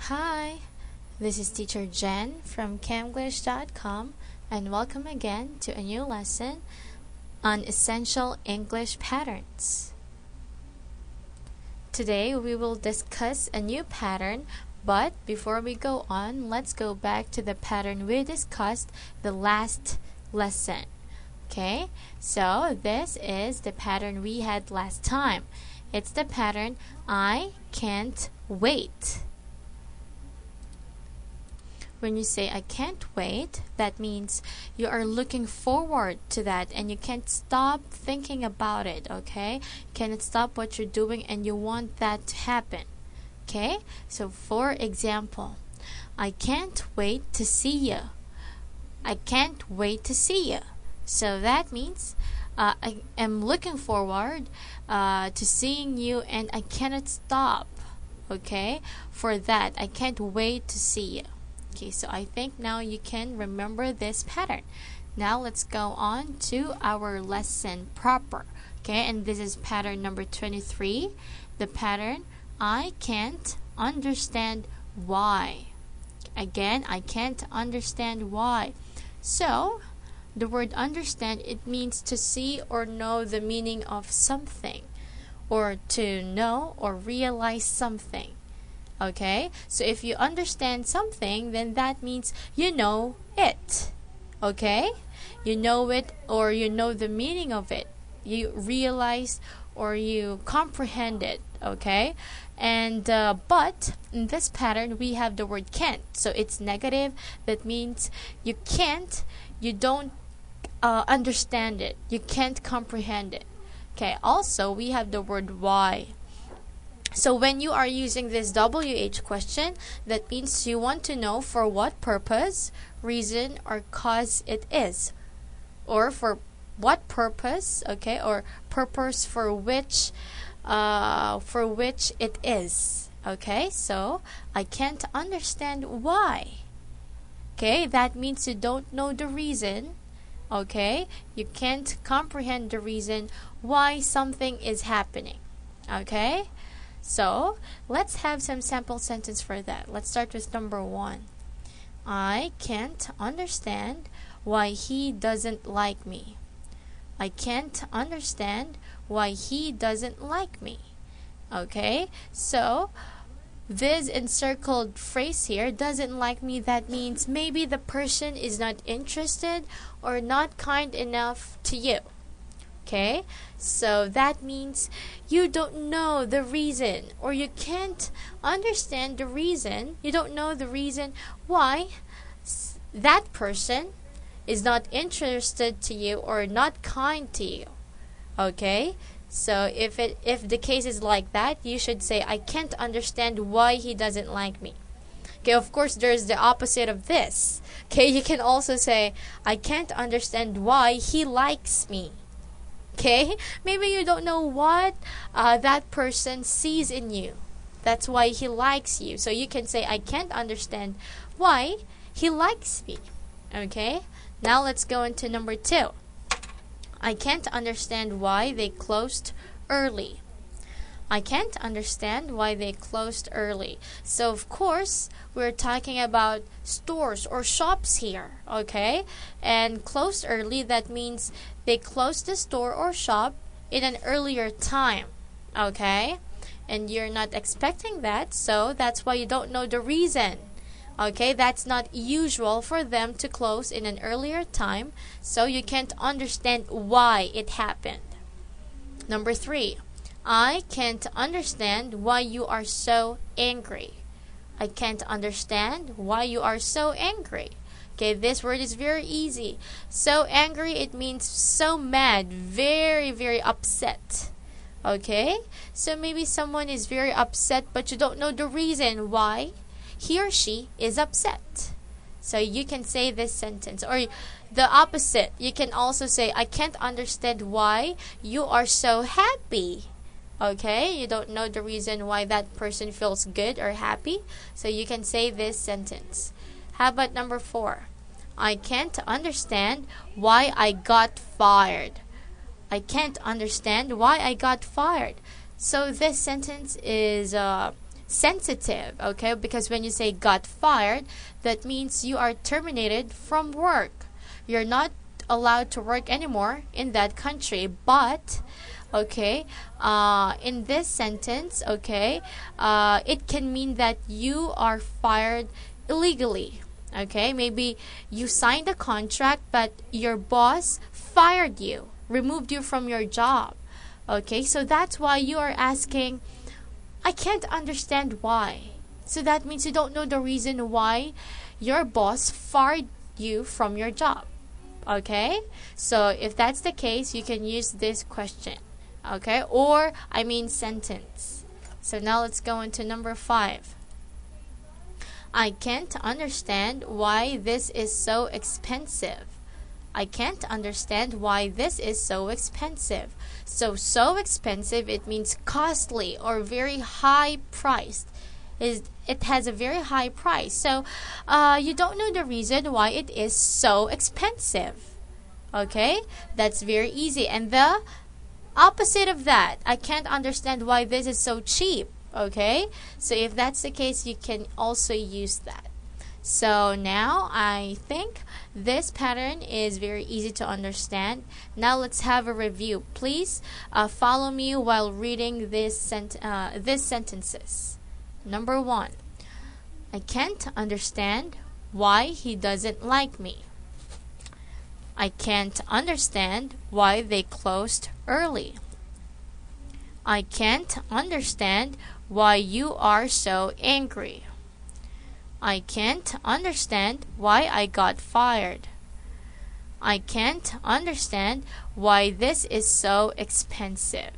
Hi, this is Teacher Jen from Camglish.com and welcome again to a new lesson on essential English patterns. Today we will discuss a new pattern, but before we go on, let's go back to the pattern we discussed the last lesson. Okay, so this is the pattern we had last time. It's the pattern I can't wait. When you say I can't wait, that means you are looking forward to that and you can't stop thinking about it, okay? You cannot stop what you're doing and you want that to happen, okay? So for example, I can't wait to see you. I can't wait to see you. So that means I am looking forward to seeing you and I cannot stop, okay? For that, I can't wait to see you. Okay, so I think now you can remember this pattern. Now let's go on to our lesson proper. Okay, and this is pattern number 23. The pattern, I can't understand why. Again, I can't understand why. So, the word understand, it means to see or know the meaning of something, or to know or realize something. Okay, so if you understand something, then that means you know it. Okay, you know it or you know the meaning of it. You realize or you comprehend it. Okay, and but in this pattern we have the word can't, so it's negative. That means you can't, you don't understand it, you can't comprehend it. Okay, also we have the word why. So when you are using this WH question, that means you want to know for what purpose, reason, or cause it is. Or for what purpose, okay, or purpose for which it is. Okay, so I can't understand why. Okay, that means you don't know the reason. Okay, you can't comprehend the reason why something is happening. Okay? So, let's have some sample sentence for that. Let's start with number 1. I can't understand why he doesn't like me. I can't understand why he doesn't like me. Okay? So, this encircled phrase here, doesn't like me, that means maybe the person is not interested or not kind enough to you. Okay, so that means you don't know the reason, or you can't understand the reason, you don't know the reason why that person is not interested to you or not kind to you. Okay, so if the case is like that, you should say I can't understand why he doesn't like me. Okay, of course there's the opposite of this. Okay, you can also say I can't understand why he likes me. Okay, maybe you don't know what that person sees in you. That's why he likes you. So you can say, I can't understand why he likes me. Okay, now let's go into number 2. I can't understand why they closed early. I can't understand why they closed early. So of course, we're talking about stores or shops here, okay? And closed early, that means they closed the store or shop in an earlier time, okay? And you're not expecting that, so that's why you don't know the reason. Okay, that's not usual for them to close in an earlier time, so you can't understand why it happened. Number 3. I can't understand why you are so angry. I can't understand why you are so angry. Okay, this word is very easy. So angry, it means so mad, very, very upset. Okay, so maybe someone is very upset, but you don't know the reason why he or she is upset. So you can say this sentence. Or the opposite, you can also say, I can't understand why you are so happy. Okay, you don't know the reason why that person feels good or happy, so you can say this sentence. How about number 4? I can't understand why I got fired. I can't understand why I got fired. So this sentence is sensitive, okay? Because when you say got fired, that means you are terminated from work. You're not allowed to work anymore in that country. But okay, in this sentence, okay, it can mean that you are fired illegally. Okay, maybe you signed a contract, but your boss fired you, removed you from your job. Okay, so that's why you are asking, I can't understand why. So that means you don't know the reason why your boss fired you from your job. Okay, so if that's the case, you can use this question. Okay, or I mean sentence. So now let's go into number 5. I can't understand why this is so expensive. I can't understand why this is so expensive. So expensive, it means costly or very high priced. It has a very high price. So you don't know the reason why it is so expensive. Okay, that's very easy. And the opposite of that, I can't understand why this is so cheap. Okay, so if that's the case, you can also use that. So now I think this pattern is very easy to understand. Now let's have a review. Please follow me while reading these sentences. Number 1, I can't understand why he doesn't like me. I can't understand why they closed early. I can't understand why you are so angry. I can't understand why I got fired. I can't understand why this is so expensive.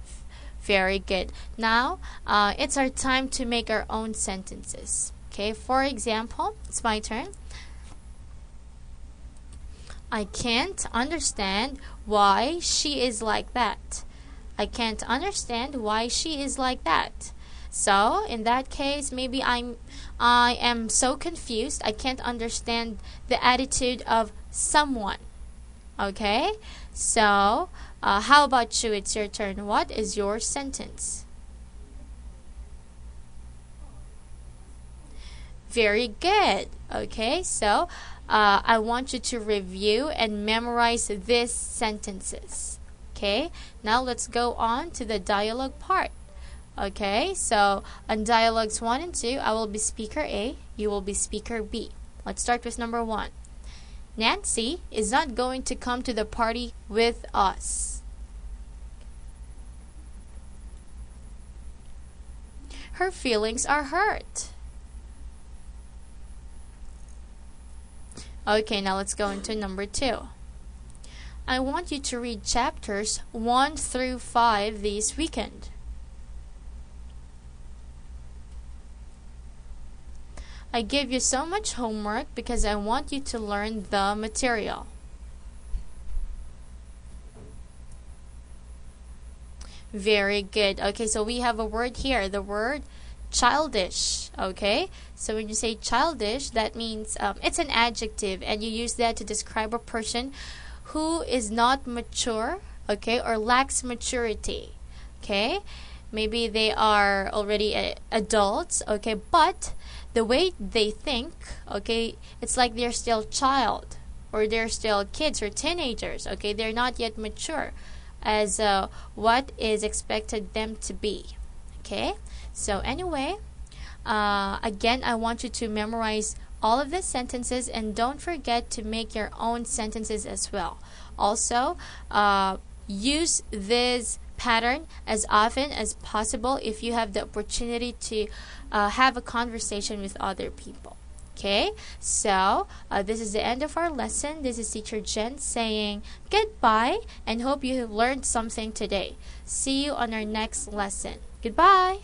Very good. Now, it's our time to make our own sentences. Okay, for example, it's my turn. I can't understand why she is like that. I can't understand why she is like that. So, in that case, maybe I am so confused. I can't understand the attitude of someone. Okay? So, how about you? It's your turn. What is your sentence? Very good. Okay, so I want you to review and memorize these sentences. Okay, now let's go on to the dialogue part. Okay, so on dialogues 1 and 2, I will be speaker A, you will be speaker B. Let's start with number 1. Nancy is not going to come to the party with us. Her feelings are hurt. Okay, now let's go into number 2. I want you to read chapters 1 through 5 this weekend. I give you so much homework because I want you to learn the material. Very good. Okay, so we have a word here, the word childish. Okay, so when you say childish, that means it's an adjective, and you use that to describe a person who is not mature, okay, or lacks maturity. Okay, maybe they are already adults, okay, but the way they think, okay, it's like they're still child, or they're still kids or teenagers. Okay, they're not yet mature as what is expected them to be. Okay, so anyway, again, I want you to memorize all of the sentences, and don't forget to make your own sentences as well. Also, use this pattern as often as possible if you have the opportunity to have a conversation with other people. Okay, so this is the end of our lesson. This is Teacher Jen saying goodbye and hope you have learned something today. See you on our next lesson. Goodbye.